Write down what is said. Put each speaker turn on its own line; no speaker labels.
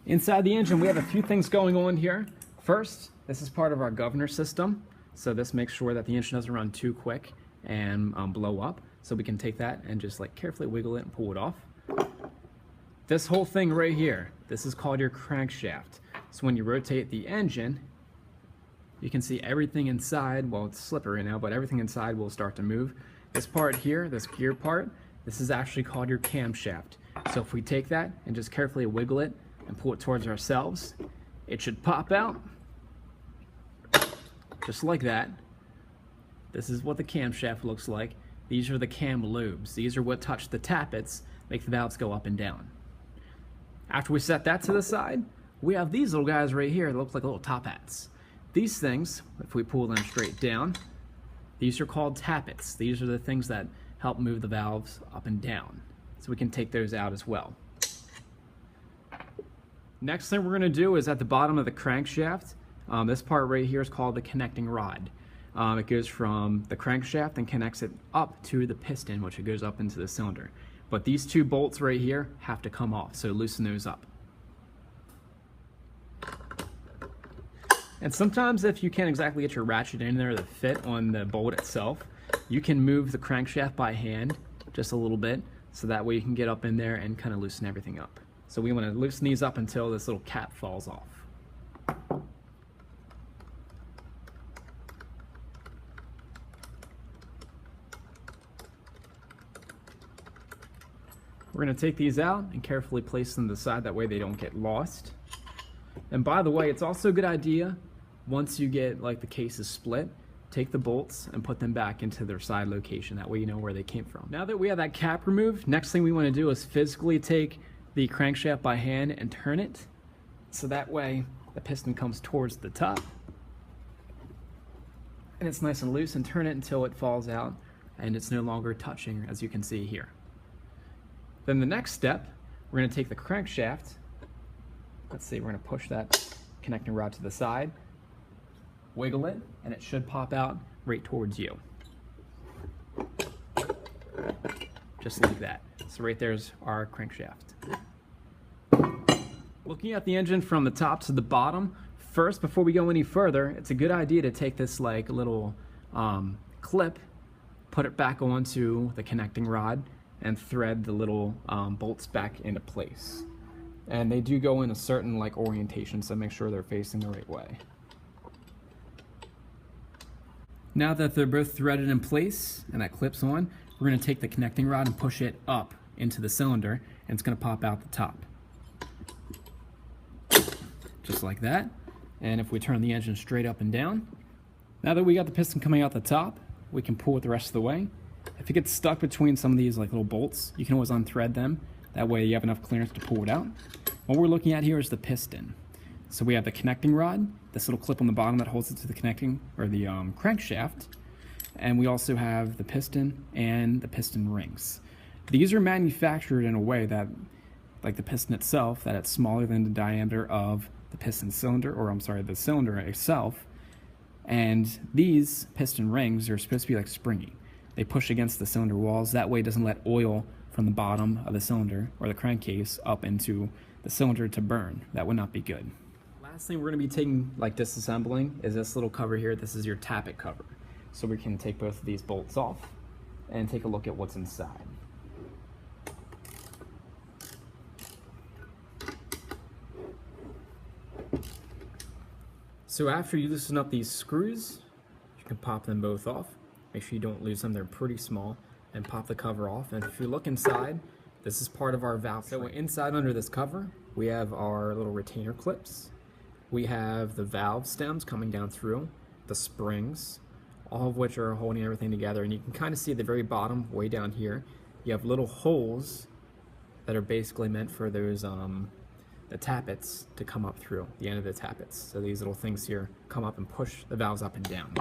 Inside the engine, we have a few things going on here. First, this is part of our governor system. So this makes sure that the engine doesn't run too quick and blow up. So we can take that and just like carefully wiggle it and pull it off. This whole thing right here, this is called your crankshaft. So when you rotate the engine, you can see everything inside. Well, it's slippery now, but everything inside will start to move. This part here, this gear part, this is actually called your camshaft. So if we take that and just carefully wiggle it and pull it towards ourselves, it should pop out just like that. This is what the camshaft looks like. These are the cam loops. These are what touch the tappets, make the valves go up and down. After we set that to the side, we have these little guys right here that look like little top hats. These things, if we pull them straight down, these are called tappets. These are the things that help move the valves up and down. So we can take those out as well. Next thing we're going to do is at the bottom of the crankshaft. This part right here is called the connecting rod. It goes from the crankshaft and connects it up to the piston, which it goes up into the cylinder. But these two bolts right here have to come off, so loosen those up. And sometimes if you can't exactly get your ratchet in there to fit on the bolt itself, you can move the crankshaft by hand just a little bit, so that way you can get up in there and kind of loosen everything up. So we want to loosen these up until this little cap falls off. We're going to take these out and carefully place them to the side, that way they don't get lost. And by the way, it's also a good idea, once you get like the cases split, take the bolts and put them back into their side location. That way you know where they came from. Now that we have that cap removed, next thing we want to do is physically take the crankshaft by hand and turn it, so that way the piston comes towards the top. And it's nice and loose, and turn it until it falls out and it's no longer touching, as you can see here. Then the next step, we're going to take the crankshaft, let's see, we're going to push that connecting rod to the side, wiggle it, and it should pop out right towards you. Just like that. So right there's our crankshaft. Looking at the engine from the top to the bottom, first, before we go any further, it's a good idea to take this like little clip, put it back onto the connecting rod, and thread the little bolts back into place. And they do go in a certain like orientation, so make sure they're facing the right way. Now that they're both threaded in place and that clips on, we're going to take the connecting rod and push it up into the cylinder, and it's going to pop out the top. Just like that. And if we turn the engine straight up and down, now that we got the piston coming out the top, we can pull it the rest of the way. If it gets stuck between some of these like little bolts, you can always unthread them. That way you have enough clearance to pull it out. What we're looking at here is the piston. So we have the connecting rod, this little clip on the bottom that holds it to the connecting, or the crankshaft. And we also have the piston and the piston rings. These are manufactured in a way that, like the piston itself, that it's smaller than the diameter of the piston cylinder, or I'm sorry, the cylinder itself. And these piston rings are supposed to be like springy. They push against the cylinder walls. That way it doesn't let oil from the bottom of the cylinder or the crankcase up into the cylinder to burn. That would not be good. Last thing we're going to be taking, like disassembling, is this little cover here. This is your tappet cover. So we can take both of these bolts off and take a look at what's inside. So after you loosen up these screws, you can pop them both off. Make sure you don't lose them, they're pretty small, and pop the cover off. And if you look inside, this is part of our valve. So inside under this cover, we have our little retainer clips. We have the valve stems coming down through, the springs, all of which are holding everything together. And you can kind of see at the very bottom, way down here, you have little holes that are basically meant for those the tappets to come up through, the end of the tappets. So these little things here come up and push the valves up and down.